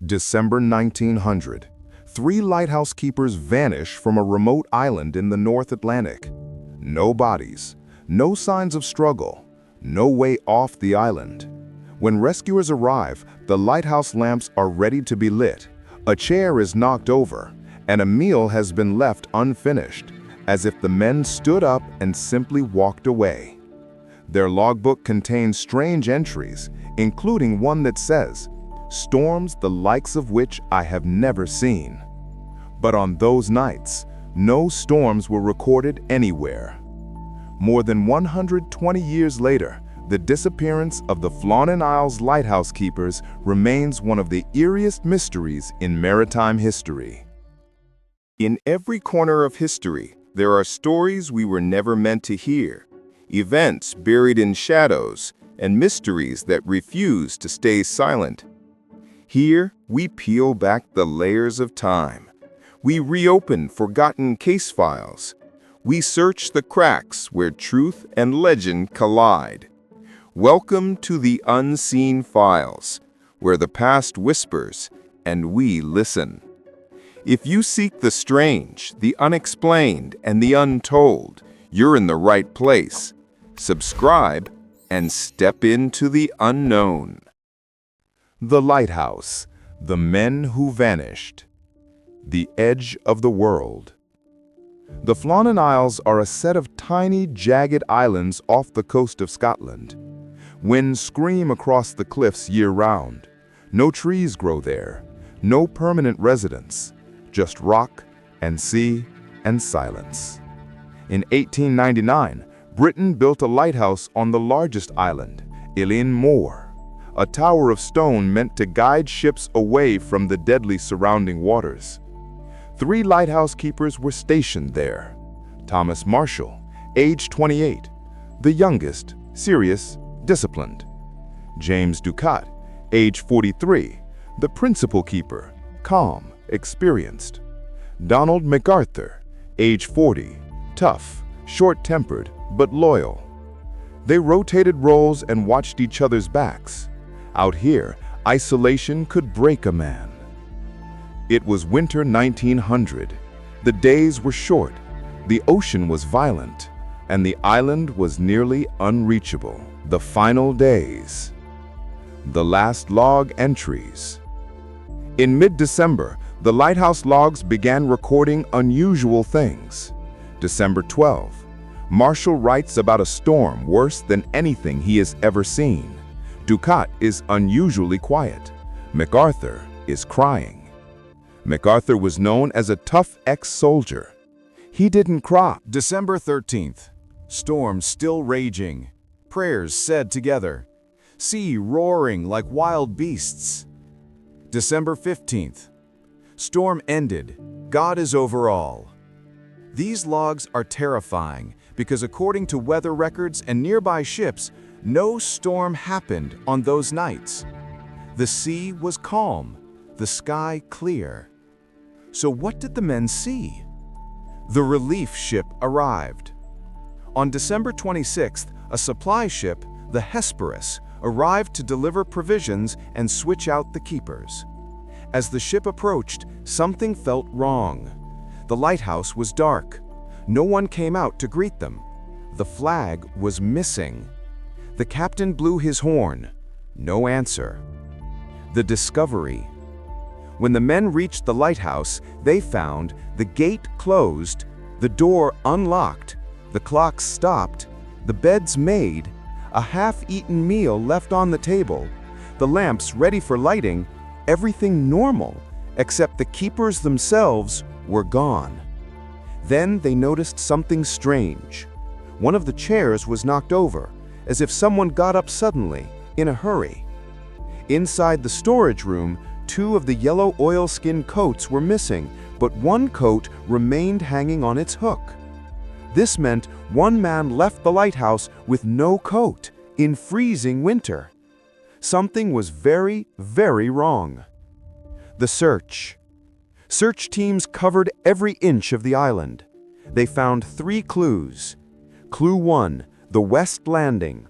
December 1900. Three lighthouse keepers vanish from a remote island in the North Atlantic. No bodies, no signs of struggle, no way off the island. When rescuers arrive, the lighthouse lamps are ready to be lit. A chair is knocked over, and a meal has been left unfinished, as if the men stood up and simply walked away. Their logbook contains strange entries, including one that says, "Storms the likes of which I have never seen." But on those nights, no storms were recorded anywhere. More than 120 years later, the disappearance of the Flannan Isles Lighthouse keepers remains one of the eeriest mysteries in maritime history. In every corner of history, there are stories we were never meant to hear, events buried in shadows, and mysteries that refuse to stay silent. Here, we peel back the layers of time. We reopen forgotten case files. We search the cracks where truth and legend collide. Welcome to the Unseen Files, where the past whispers and we listen. If you seek the strange, the unexplained, and the untold, you're in the right place. Subscribe and step into the unknown. The Lighthouse, the men who vanished. The edge of the world. The Flannan Isles are a set of tiny, jagged islands off the coast of Scotland. Winds scream across the cliffs year-round. No trees grow there, no permanent residents, just rock and sea and silence. In 1899, Britain built a lighthouse on the largest island, Flannan Moor, a tower of stone meant to guide ships away from the deadly surrounding waters. 3 lighthouse keepers were stationed there. Thomas Marshall, age 28, the youngest, serious, disciplined. James Ducat, age 43, the principal keeper, calm, experienced. Donald MacArthur, age 40, tough, short-tempered, but loyal. They rotated roles and watched each other's backs. Out here, isolation could break a man. It was winter 1900. The days were short, the ocean was violent, and the island was nearly unreachable. The final days. The last log entries. In mid-December, the lighthouse logs began recording unusual things. December 12. Marshall writes about a storm worse than anything he has ever seen. Ducat is unusually quiet. MacArthur is crying. MacArthur was known as a tough ex-soldier. He didn't cry. December 13th. Storm still raging. Prayers said together. Sea roaring like wild beasts. December 15th. Storm ended. God is over all. These logs are terrifying because according to weather records and nearby ships, no storm happened on those nights. The sea was calm, the sky clear. So what did the men see? The relief ship arrived. On December 26th, a supply ship, the Hesperus, arrived to deliver provisions and switch out the keepers. As the ship approached, something felt wrong. The lighthouse was dark. No one came out to greet them. The flag was missing. The captain blew his horn. No answer. The discovery. When the men reached the lighthouse, they found the gate closed, the door unlocked, the clocks stopped, the beds made, a half-eaten meal left on the table, the lamps ready for lighting, everything normal, except the keepers themselves were gone. Then they noticed something strange. One of the chairs was knocked over, as if someone got up suddenly, in a hurry. Inside the storage room, 2 of the yellow oilskin coats were missing, but one coat remained hanging on its hook. This meant one man left the lighthouse with no coat, in freezing winter. Something was very, very wrong. The search. Search teams covered every inch of the island. They found 3 clues. Clue 1, the west landing.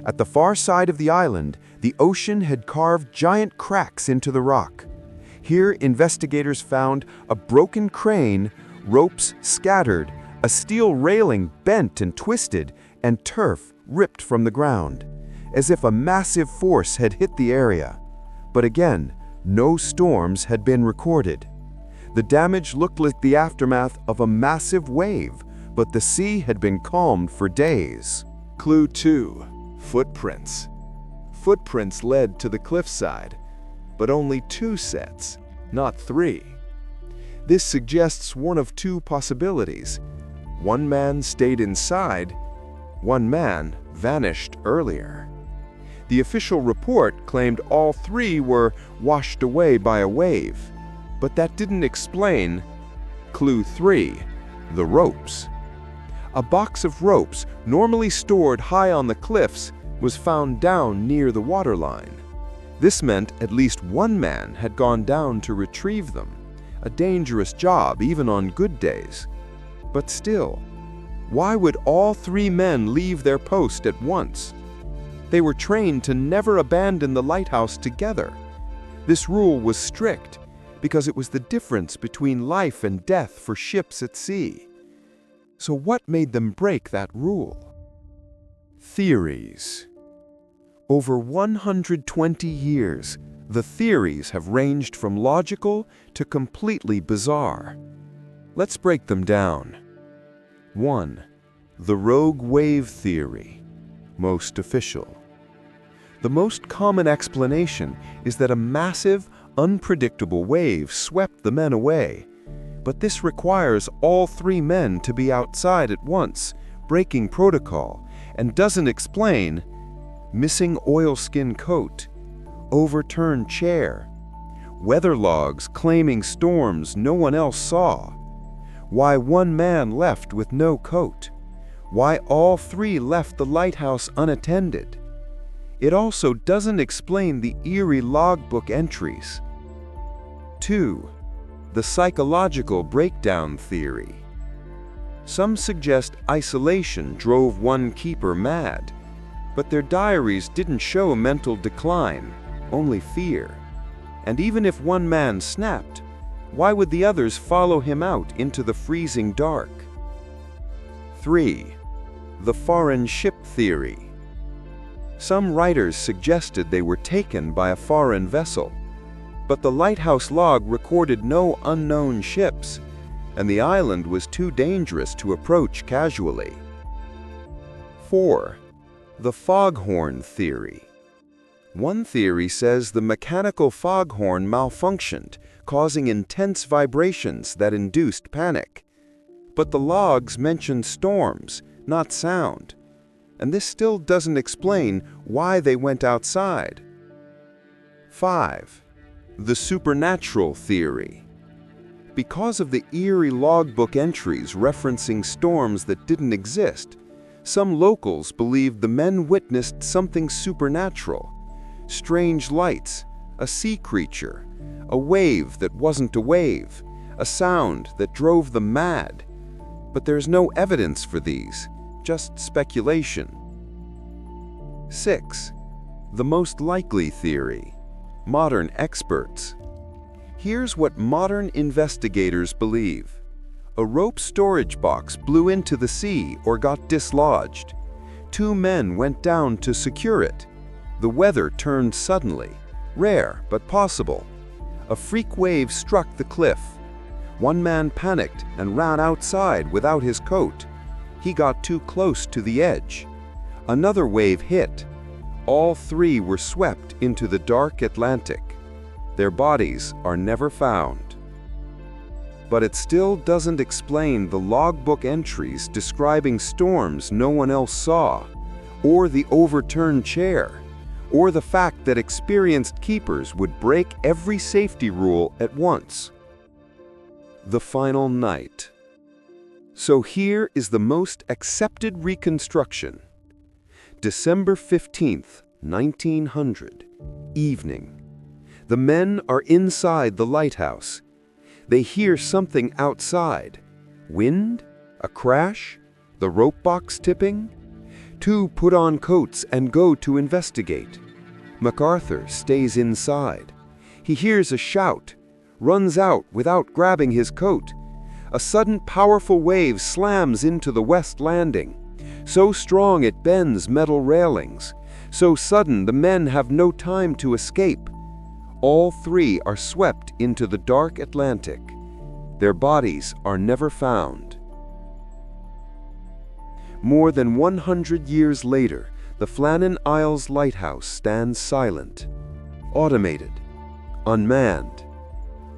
At the far side of the island, the ocean had carved giant cracks into the rock. Here, investigators found a broken crane, ropes scattered, a steel railing bent and twisted, and turf ripped from the ground, as if a massive force had hit the area. But again, no storms had been recorded. The damage looked like the aftermath of a massive wave, but the sea had been calmed for days. Clue 2. Footprints. Footprints led to the cliffside, but only 2 sets, not 3. This suggests one of 2 possibilities. One man stayed inside, one man vanished earlier. The official report claimed all 3 were washed away by a wave, but that didn't explain Clue 3, the ropes. A box of ropes, normally stored high on the cliffs, was found down near the waterline. This meant at least one man had gone down to retrieve them, a dangerous job even on good days. But still, why would all 3 men leave their post at once? They were trained to never abandon the lighthouse together. This rule was strict because it was the difference between life and death for ships at sea. So what made them break that rule? Theories. Over 120 years, the theories have ranged from logical to completely bizarre. Let's break them down. 1. The rogue wave theory, most official. The most common explanation is that a massive, unpredictable wave swept the men away. But this requires all 3 men to be outside at once, breaking protocol, and doesn't explain missing oilskin coat, overturned chair, weather logs claiming storms no one else saw, why one man left with no coat, why all 3 left the lighthouse unattended. It also doesn't explain the eerie logbook entries. 2. The psychological breakdown theory. Some suggest isolation drove one keeper mad, but their diaries didn't show mental decline, only fear. And even if one man snapped, why would the others follow him out into the freezing dark? 3. The foreign ship theory. Some writers suggested they were taken by a foreign vessel, but the lighthouse log recorded no unknown ships, and the island was too dangerous to approach casually. 4. The foghorn theory. One theory says the mechanical foghorn malfunctioned, causing intense vibrations that induced panic. But the logs mentioned storms, not sound, and this still doesn't explain why they went outside. 5. The supernatural theory. Because of the eerie logbook entries referencing storms that didn't exist, some locals believed the men witnessed something supernatural. Strange lights, a sea creature, a wave that wasn't a wave, a sound that drove them mad. But there's no evidence for these, just speculation. 6. The most likely theory. Modern experts. Here's what modern investigators believe. A rope storage box blew into the sea or got dislodged. 2 men went down to secure it. The weather turned suddenly, rare but possible. A freak wave struck the cliff. One man panicked and ran outside without his coat. He got too close to the edge. Another wave hit. All 3 were swept into the dark Atlantic. Their bodies are never found. But it still doesn't explain the logbook entries describing storms no one else saw, or the overturned chair, or the fact that experienced keepers would break every safety rule at once. The final night. So here is the most accepted reconstruction. December 15th, 1900, evening. The men are inside the lighthouse. They hear something outside. Wind? A crash? The rope box tipping? 2 put on coats and go to investigate. MacArthur stays inside. He hears a shout, runs out without grabbing his coat. A sudden powerful wave slams into the west landing. So strong it bends metal railings. So sudden the men have no time to escape. All three are swept into the dark Atlantic. Their bodies are never found. More than 100 years later, the Flannan Isles Lighthouse stands silent, automated, unmanned,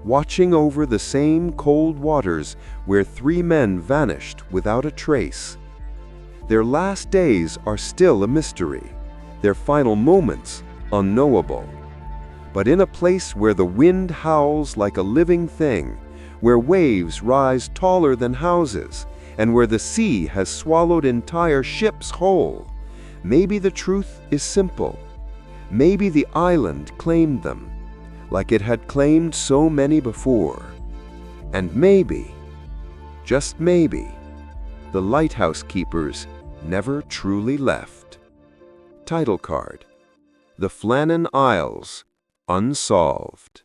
watching over the same cold waters where three men vanished without a trace. Their last days are still a mystery, their final moments unknowable. But in a place where the wind howls like a living thing, where waves rise taller than houses, and where the sea has swallowed entire ships whole, maybe the truth is simple. Maybe the island claimed them, like it had claimed so many before. And maybe, just maybe, the lighthouse keepers never truly left. Title card: The Flannan Isles, Unsolved.